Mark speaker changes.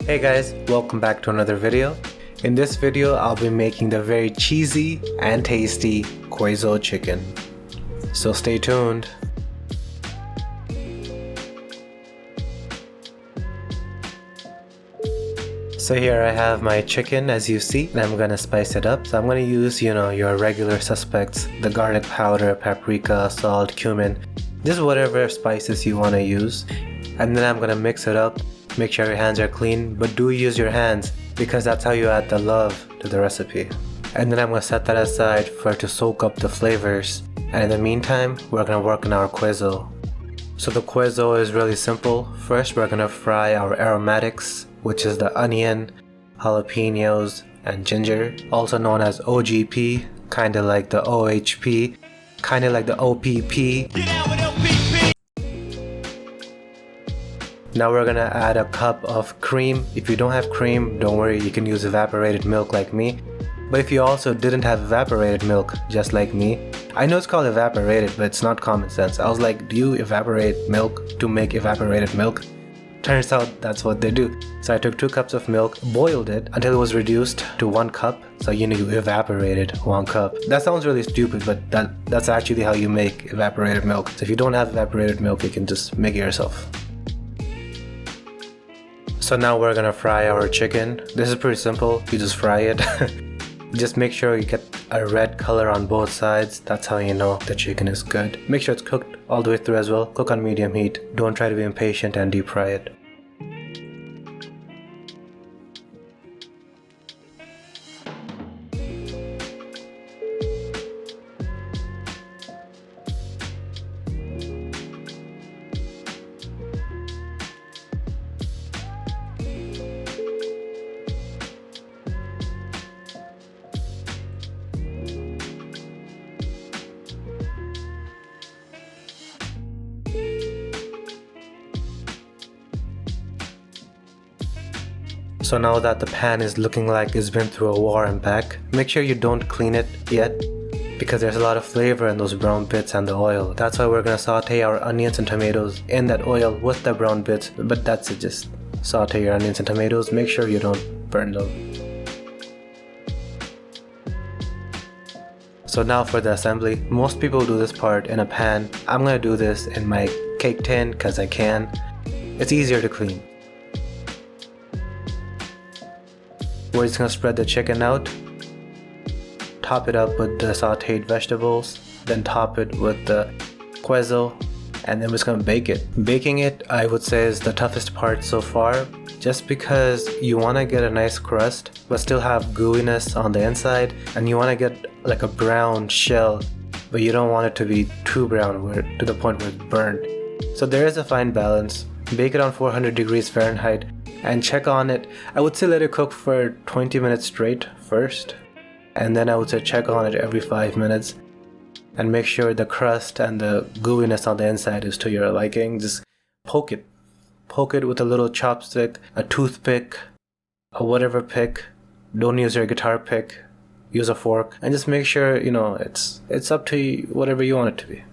Speaker 1: Hey guys, welcome back to another video. In this video, I'll be making the very cheesy and tasty Queso chicken. So stay tuned. So here I have my chicken as you see, and I'm gonna spice it up. So I'm gonna use, your regular suspects, the garlic powder, paprika, salt, cumin, just whatever spices you wanna use. And then I'm gonna mix it up. Make sure your hands are clean, but do use your hands because that's how you add the love to the recipe. And then I'm gonna set that aside for it to soak up the flavors. And in the meantime, we're gonna work on our queso. So the queso is really simple. First, we're gonna fry our aromatics, which is the onion, jalapenos, and ginger, also known as OGP, kinda like the OHP, kinda like the OPP. Now we're gonna add a cup of cream. If you don't have cream, don't worry, you can use evaporated milk like me. But if you also didn't have evaporated milk, just like me, I know it's called evaporated, but it's not common sense. I was like, do you evaporate milk to make evaporated milk? Turns out that's what they do. So I took 2 cups of milk, boiled it until it was reduced to 1 cup. So you evaporated 1 cup. That sounds really stupid, but that's actually how you make evaporated milk. So if you don't have evaporated milk, you can just make it yourself. So now we're gonna fry our chicken. This is pretty simple, you just fry it. Just make sure you get a red color on both sides. That's how you know the chicken is good. Make sure it's cooked all the way through as well. Cook on medium heat. Don't try to be impatient and deep fry it. So now that the pan is looking like it's been through a war and back, make sure you don't clean it yet because there's a lot of flavor in those brown bits and the oil. That's why we're gonna saute our onions and tomatoes in that oil with the brown bits, but that's it, just saute your onions and tomatoes, make sure you don't burn them. So now for the assembly, most people do this part in a pan. I'm gonna do this in my cake tin because I can. It's easier to clean. We're just gonna spread the chicken out, top it up with the sauteed vegetables, then top it with the queso, and then we're just gonna bake it. Baking it, I would say, is the toughest part so far, just because you wanna get a nice crust, but still have gooiness on the inside, and you wanna get like a brown shell, but you don't want it to be too brown to the point where it's burnt. So there is a fine balance. Bake it on 400 degrees Fahrenheit. And check on it. I would say let it cook for 20 minutes straight first, and then I would say check on it every 5 minutes and make sure the crust and the gooiness on the inside is to your liking. Just poke it with a little chopstick, a toothpick, a whatever pick. Don't use your guitar pick, use a fork, and just make sure it's up to you, whatever you want it to be.